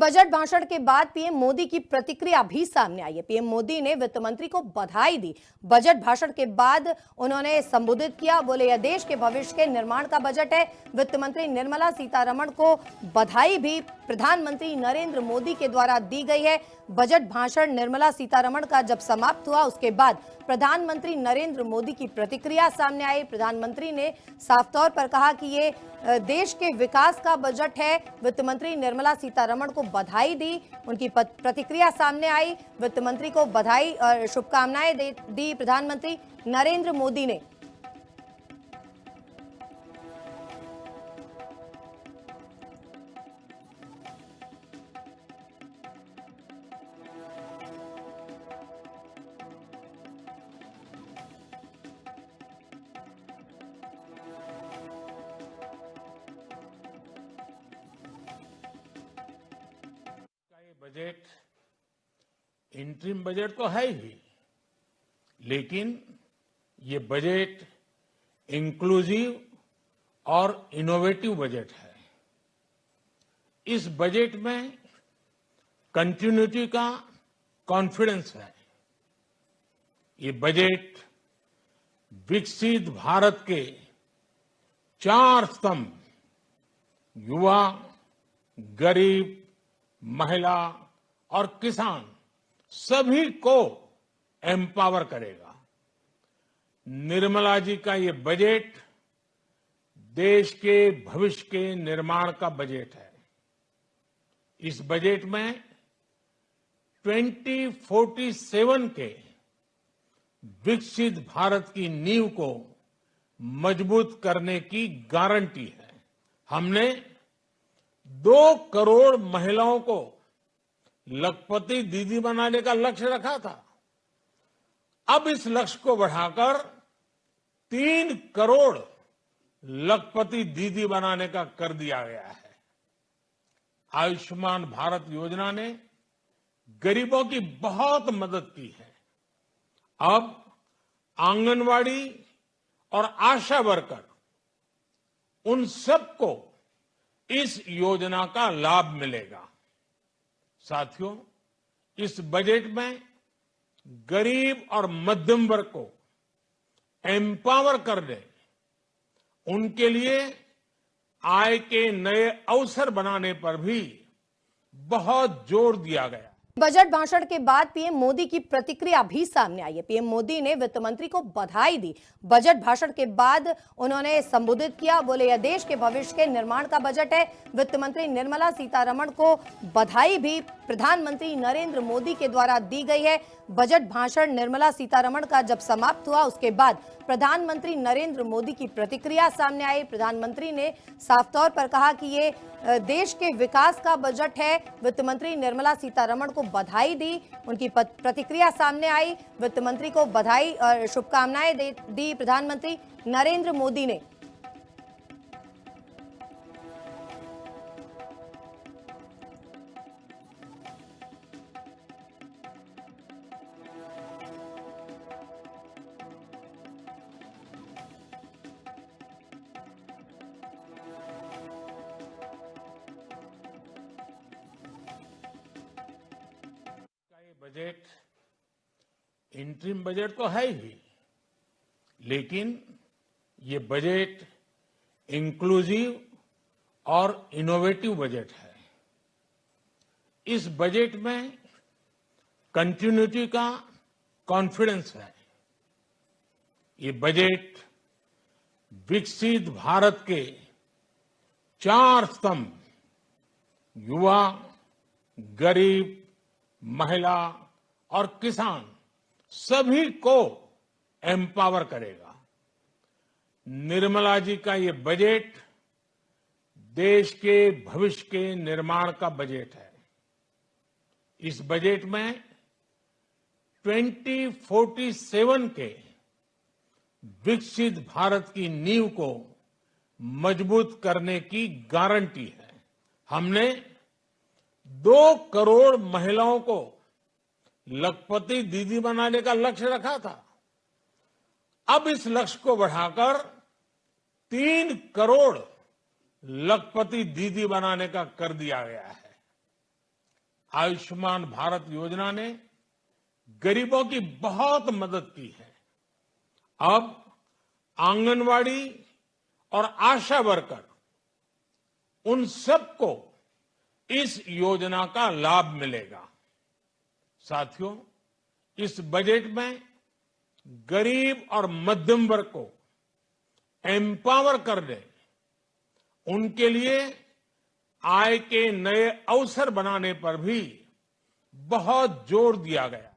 Budget भाषण के बाद पीएम मोदी की प्रतिक्रिया भी सामने आई है। पीएम मोदी ने वित्त मंत्री को बधाई दी। बजट भाषण के बाद उन्होंने संबोधित किया, बोले यह देश के भविष्य के निर्माण का बजट है। वित्त मंत्री निर्मला सीतारमण को बधाई भी प्रधानमंत्री नरेंद्र मोदी के द्वारा दी गई है। बजट भाषण निर्मला सीतारमण का जब समाप्त हुआ उसके बाद प्रधानमंत्री नरेंद्र मोदी की प्रतिक्रिया सामने आई। प्रधानमंत्री ने साफ तौर पर कहा कि ये देश के विकास का बजट है। वित्त मंत्री निर्मला सीतारमण को बधाई दी, उनकी प्रतिक्रिया सामने आई। वित्त मंत्री को बधाई और शुभकामनाएं दी प्रधानमंत्री नरेंद्र मोदी ने। बजट इंटरिम बजट तो है ही, लेकिन ये बजट इंक्लूसिव और इनोवेटिव बजट है। इस बजट में कंटिन्यूटी का कॉन्फिडेंस है। ये बजट विकसित भारत के 4 स्तंभ युवा, गरीब, महिला और किसान सभी को एम्पावर करेगा। निर्मला जी का ये बजट देश के भविष्य के निर्माण का बजट है। इस बजट में 2047 के विकसित भारत की नींव को मजबूत करने की गारंटी है। हमने 2 करोड़ महिलाओं को लखपति दीदी बनाने का लक्ष्य रखा था। अब इस लक्ष्य को बढ़ाकर 3 करोड़ लखपति दीदी बनाने का कर दिया गया है। आयुष्मान भारत योजना ने गरीबों की बहुत मदद की है। अब आंगनवाड़ी और आशा वर्कर, उन सबको इस योजना का लाभ मिलेगा। साथियों, इस बजट में गरीब और मध्यम वर्ग को एम्पावर करने, उनके लिए आय के नए अवसर बनाने पर भी बहुत जोर दिया गया। बजट भाषण के बाद पीएम मोदी की प्रतिक्रिया भी सामने आई है। पीएम मोदी ने वित्त मंत्री को बधाई दी। बजट भाषण के बाद उन्होंने संबोधित किया, बोले यह देश के भविष्य के निर्माण का बजट है। वित्त मंत्री निर्मला सीतारमण को बधाई भी प्रधानमंत्री नरेंद्र मोदी के द्वारा दी गई है। बजट भाषण निर्मला सीतारमण का जब समाप्त हुआ उसके बाद प्रधानमंत्री नरेंद्र मोदी की प्रतिक्रिया सामने आई। प्रधानमंत्री ने साफ तौर पर कहा कि ये देश के विकास का बजट है। वित्त मंत्री निर्मला सीतारमण को बधाई दी, उनकी प्रतिक्रिया सामने आई। वित्त मंत्री को बधाई और शुभकामनाएं दी प्रधानमंत्री नरेंद्र मोदी ने। बजट इंटरिम बजट तो है ही, लेकिन ये बजट इंक्लूसिव और इनोवेटिव बजट है। इस बजट में कंटिन्यूटी का कॉन्फिडेंस है। ये बजट विकसित भारत के 4 स्तंभ युवा, गरीब, महिला और किसान सभी को एम्पावर करेगा। निर्मला जी का ये बजट देश के भविष्य के निर्माण का बजट है। इस बजट में 2047 के विकसित भारत की नींव को मजबूत करने की गारंटी है। हमने 2 करोड़ महिलाओं को लखपति दीदी बनाने का लक्ष्य रखा था। अब इस लक्ष्य को बढ़ाकर 3 करोड़ लखपति दीदी बनाने का कर दिया गया है। आयुष्मान भारत योजना ने गरीबों की बहुत मदद की है। अब आंगनवाड़ी और आशा वर्कर उन सबको इस योजना का लाभ मिलेगा। साथियों, इस बजट में गरीब और मध्यम वर्ग को एम्पावर करने, उनके लिए आय के नए अवसर बनाने पर भी बहुत जोर दिया गया।